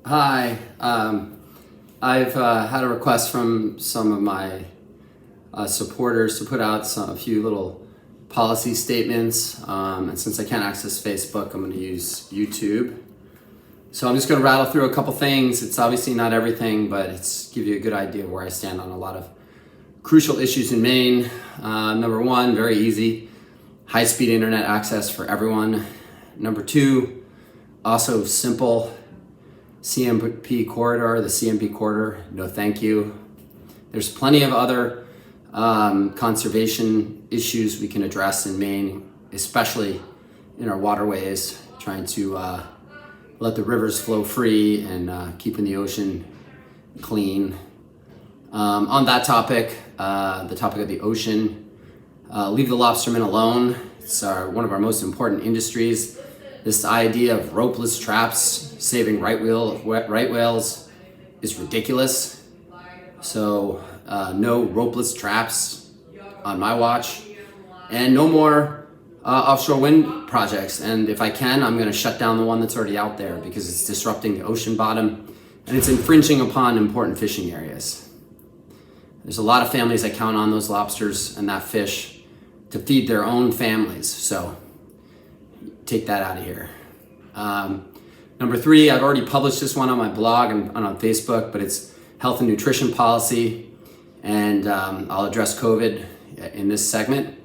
Hi. I've had a request from some of my supporters to put out a few little policy statements. And since I can't access Facebook, I'm going to use YouTube. So I'm just going to rattle through a couple things. It's obviously not everything, but it's give you a good idea of where I stand on a lot of crucial issues in Maine. Number one, very easy, high-speed internet access for everyone. Number two, also simple, CMP corridor, the CMP corridor, no thank you. There's plenty of other conservation issues we can address in Maine, especially in our waterways, trying to let the rivers flow free and keeping the ocean clean. On that topic, the topic of the ocean, leave the lobstermen alone. It's one of our most important industries. This idea of ropeless traps saving right whales is ridiculous. So no ropeless traps on my watch, and no more offshore wind projects. And if I can, I'm going to shut down the one that's already out there because it's disrupting the ocean bottom and it's infringing upon important fishing areas. There's a lot of families that count on those lobsters and that fish to feed their own families. So take that out of here. Number three, I've already published this one on my blog and on Facebook, but it's health and nutrition policy. And I'll address COVID in this segment.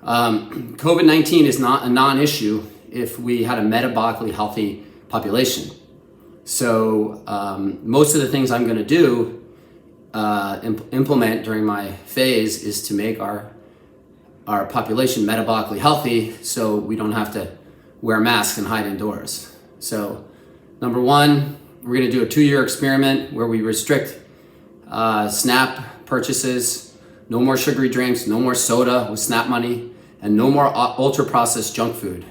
COVID-19 is not a non-issue if we had a metabolically healthy population. So most of the things I'm going to do, implement during my phase is to make our population metabolically healthy so we don't have to wear masks and hide indoors. So number one, we're going to do a 2-year experiment where we restrict SNAP purchases, no more sugary drinks, no more soda with SNAP money, and no more ultra-processed junk food,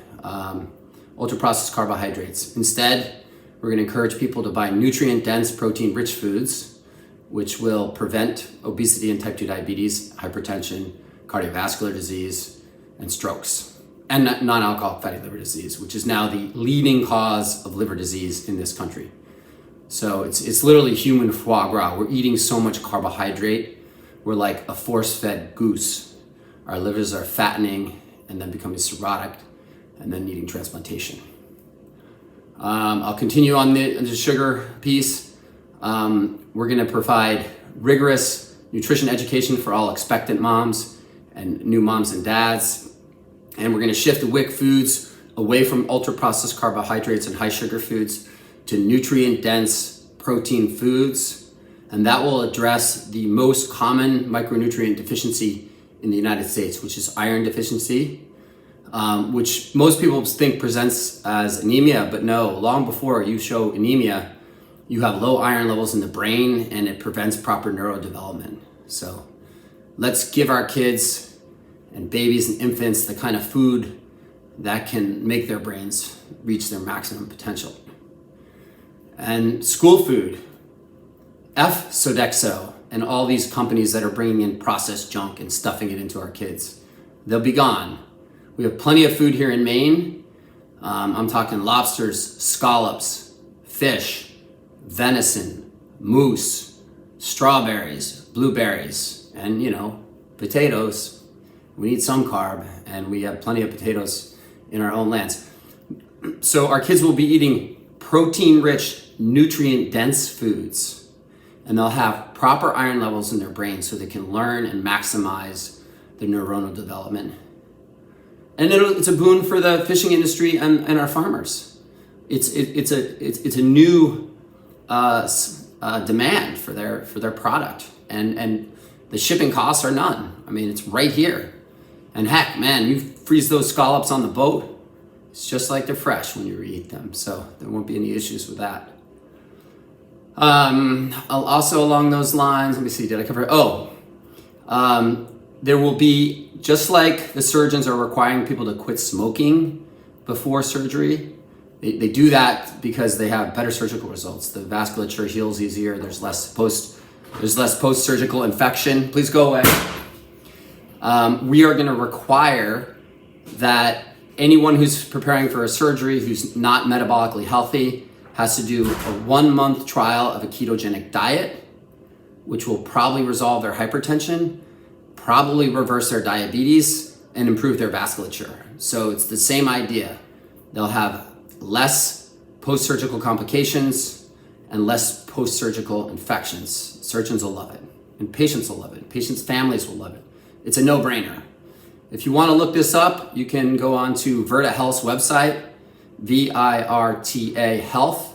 ultra-processed carbohydrates. Instead, we're going to encourage people to buy nutrient-dense, protein-rich foods, which will prevent obesity and type 2 diabetes, hypertension, cardiovascular disease, and strokes, and non-alcoholic fatty liver disease, which is now the leading cause of liver disease in this country. So it's literally human foie gras. We're eating so much carbohydrate. We're like a force-fed goose. Our livers are fattening and then becoming cirrhotic and then needing transplantation. I'll continue on the sugar piece. We're going to provide rigorous nutrition education for all expectant moms and new moms and dads. And we're going to shift the WIC foods away from ultra-processed carbohydrates and high sugar foods to nutrient-dense protein foods. And that will address the most common micronutrient deficiency in the United States, which is iron deficiency, which most people think presents as anemia, but no, long before you show anemia, you have low iron levels in the brain and it prevents proper neurodevelopment. So let's give our kids and babies and infants the kind of food that can make their brains reach their maximum potential. And school food, F Sodexo and all these companies that are bringing in processed junk and stuffing it into our kids, they'll be gone. We have plenty of food here in Maine. I'm talking lobsters, scallops, fish, venison, moose, strawberries, blueberries, and potatoes. We need some carb, and we have plenty of potatoes in our own lands. So our kids will be eating protein-rich, nutrient-dense foods, and they'll have proper iron levels in their brain so they can learn and maximize their neuronal development. And it's a boon for the fishing industry and our farmers. It's a new demand for their product, and the shipping costs are none. I mean, it's right here. And heck, man, you freeze those scallops on the boat, it's just like they're fresh when you eat them. So there won't be any issues with that. I'll also along those lines, let me see, did I cover? There will be, just like the surgeons are requiring people to quit smoking before surgery, they do that because they have better surgical results. The vasculature heals easier. There's less post-surgical infection. Please go away. We are going to require that anyone who's preparing for a surgery who's not metabolically healthy has to do a 1-month trial of a ketogenic diet, which will probably resolve their hypertension, probably reverse their diabetes, and improve their vasculature. So it's the same idea. They'll have less post-surgical complications and less post-surgical infections. Surgeons will love it, and patients will love it. Patients' families will love it. It's a no-brainer. If you want to look this up, you can go on to Virta Health's website, VIRTA Health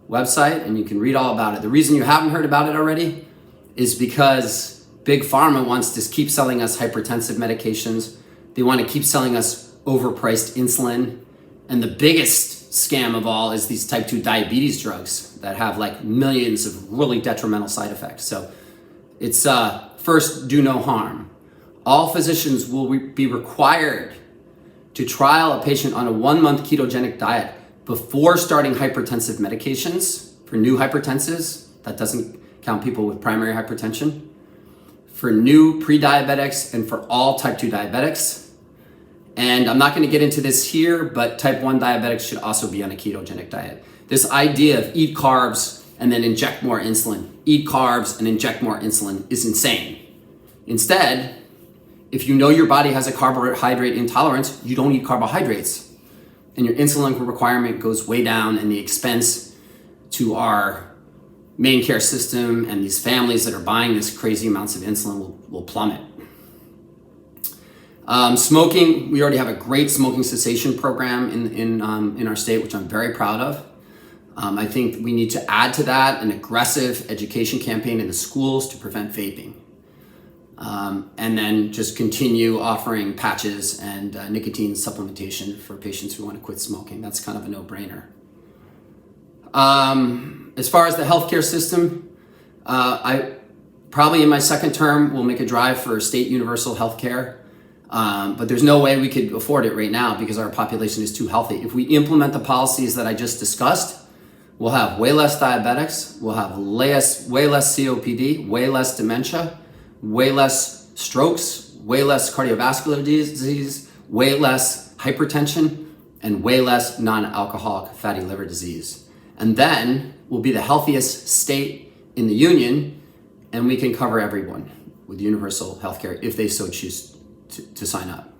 website, and you can read all about it. The reason you haven't heard about it already is because Big Pharma wants to keep selling us hypertensive medications. They want to keep selling us overpriced insulin. And the biggest scam of all is these type 2 diabetes drugs that have like millions of really detrimental side effects. So it's first, do no harm. All physicians will be required to trial a patient on a 1-month ketogenic diet before starting hypertensive medications for new hypertensives. That doesn't count people with primary hypertension. For new pre-diabetics and for all type 2 diabetics. And I'm not going to get into this here, but type 1 diabetics should also be on a ketogenic diet. This idea of eat carbs and then inject more insulin, eat carbs and inject more insulin is insane. Instead, if you know your body has a carbohydrate intolerance, you don't eat carbohydrates. And your insulin requirement goes way down, and the expense to our main care system and these families that are buying this crazy amounts of insulin will plummet. Smoking, we already have a great smoking cessation program in our state, which I'm very proud of. I think we need to add to that an aggressive education campaign in the schools to prevent vaping. And then just continue offering patches and nicotine supplementation for patients who want to quit smoking. That's kind of a no-brainer. As far as the healthcare system, I probably in my second term will make a drive for state universal healthcare. But there's no way we could afford it right now because our population is too healthy. If we implement the policies that I just discussed, we'll have way less diabetics, we'll have way less COPD, way less dementia, way less strokes, way less cardiovascular disease, way less hypertension, and way less non-alcoholic fatty liver disease. And then we'll be the healthiest state in the union, and we can cover everyone with universal healthcare if they so choose to sign up.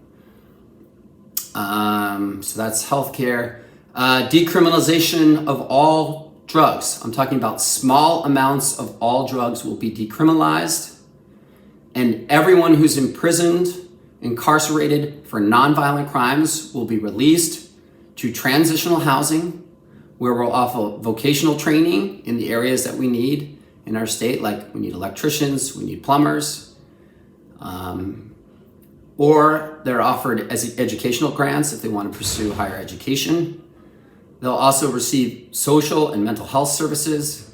So that's healthcare. Decriminalization of all drugs. I'm talking about small amounts of all drugs will be decriminalized, and everyone who's imprisoned, incarcerated for nonviolent crimes will be released to transitional housing, where we'll offer vocational training in the areas that we need in our state, like we need electricians, we need plumbers, or they're offered as educational grants if they want to pursue higher education. They'll also receive social and mental health services,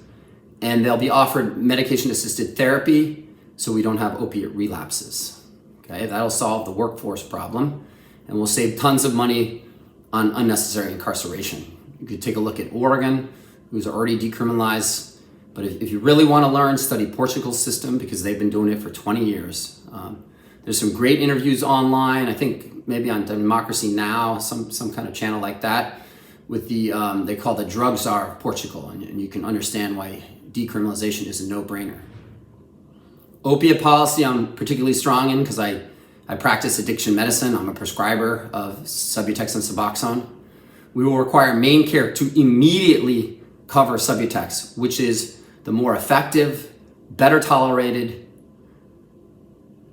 and they'll be offered medication-assisted therapy so we don't have opiate relapses. Okay, that'll solve the workforce problem, and we'll save tons of money on unnecessary incarceration. You could take a look at Oregon, who's already decriminalized, but if you really want to learn, study Portugal's system because they've been doing it for 20 years. There's some great interviews online, I think maybe on Democracy Now!, some kind of channel like that, with the, they call the drug czar of Portugal, and you can understand why decriminalization is a no-brainer. Opiate policy I'm particularly strong in because I practice addiction medicine. I'm a prescriber of Subutex and Suboxone. We will require main care to immediately cover Subutex, which is the more effective, better tolerated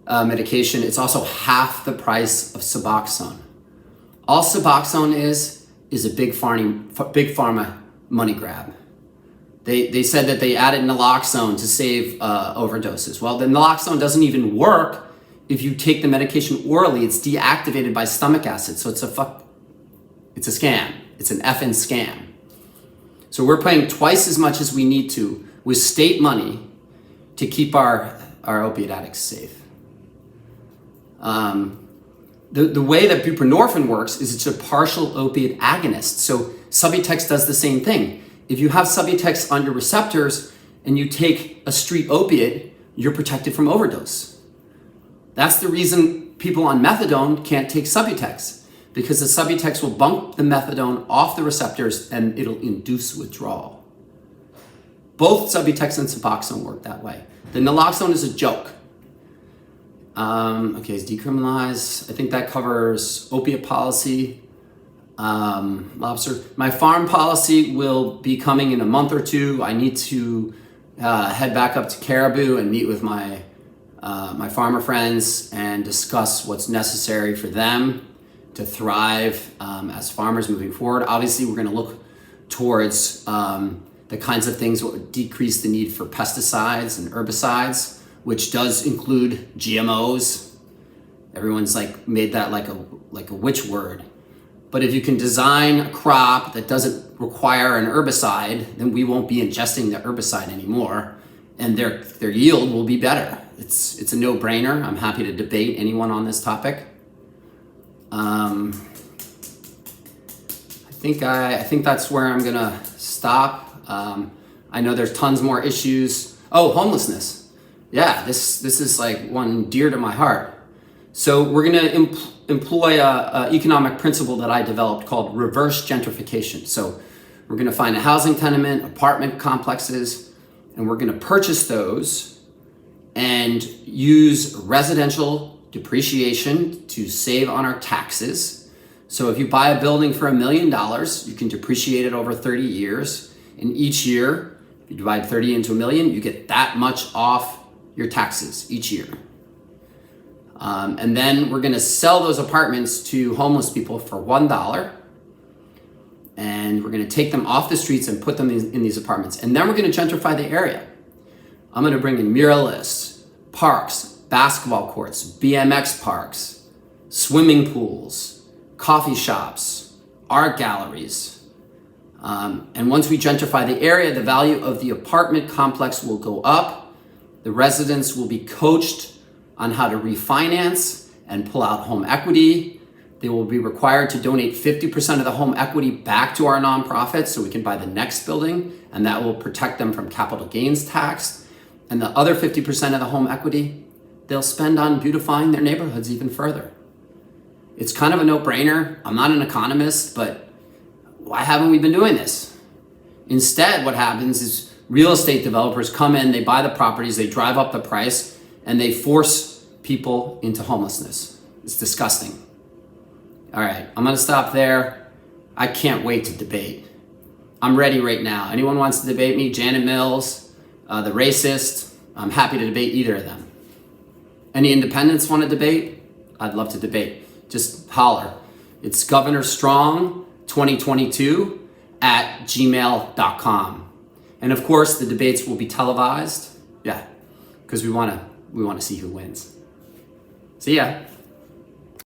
medication. It's also half the price of Suboxone. All Suboxone is a big pharma money grab. They said that they added naloxone to save overdoses. Well, the naloxone doesn't even work if you take the medication orally. It's deactivated by stomach acid, so it's a scam. It's an effing scam. So we're paying twice as much as we need to with state money to keep our opiate addicts safe. The way that buprenorphine works is it's a partial opiate agonist. So Subutex does the same thing. If you have Subutex on your receptors and you take a street opiate, you're protected from overdose. That's the reason people on methadone can't take Subutex, because the Subutex will bump the methadone off the receptors and it'll induce withdrawal. Both Subutex and Suboxone work that way. The naloxone is a joke. Okay, it's decriminalized. I think that covers opiate policy. Lobster. My farm policy will be coming in a month or two. I need to head back up to Caribou and meet with my farmer friends and discuss what's necessary for them to thrive as farmers moving forward. Obviously, we're going to look towards the kinds of things that would decrease the need for pesticides and herbicides, which does include GMOs. Everyone's like made that like a witch word. But if you can design a crop that doesn't require an herbicide, then we won't be ingesting the herbicide anymore, and their yield will be better. It's a no-brainer. I'm happy to debate anyone on this topic. I think that's where I'm gonna stop. I know there's tons more issues. Oh, homelessness. Yeah, this is like one dear to my heart. So we're gonna employ a economic principle that I developed called reverse gentrification. So we're gonna find a housing tenement, apartment complexes, and we're gonna purchase those and use residential depreciation to save on our taxes. So if you buy a building for $1 million, you can depreciate it over 30 years. And each year, if you divide 30 into $1 million, you get that much off your taxes each year. And then we're gonna sell those apartments to homeless people for $1. And we're gonna take them off the streets and put them in these apartments. And then we're gonna gentrify the area. I'm gonna bring in muralists, parks, basketball courts, BMX parks, swimming pools, coffee shops, art galleries. And once we gentrify the area, the value of the apartment complex will go up. The residents will be coached on how to refinance and pull out home equity. They will be required to donate 50% of the home equity back to our nonprofit so we can buy the next building, and that will protect them from capital gains tax. And the other 50% of the home equity, they'll spend on beautifying their neighborhoods even further. It's kind of a no-brainer. I'm not an economist, but why haven't we been doing this? Instead, what happens is real estate developers come in, they buy the properties, they drive up the price, and they force people into homelessness. It's disgusting. All right, I'm gonna stop there. I can't wait to debate. I'm ready right now. Anyone wants to debate me? Janet Mills, the racist, I'm happy to debate either of them. Any independents want to debate? I'd love to debate. Just holler. It's Governor Strong 2022 at gmail.com. And of course, the debates will be televised. Yeah, because we want to see who wins. See ya.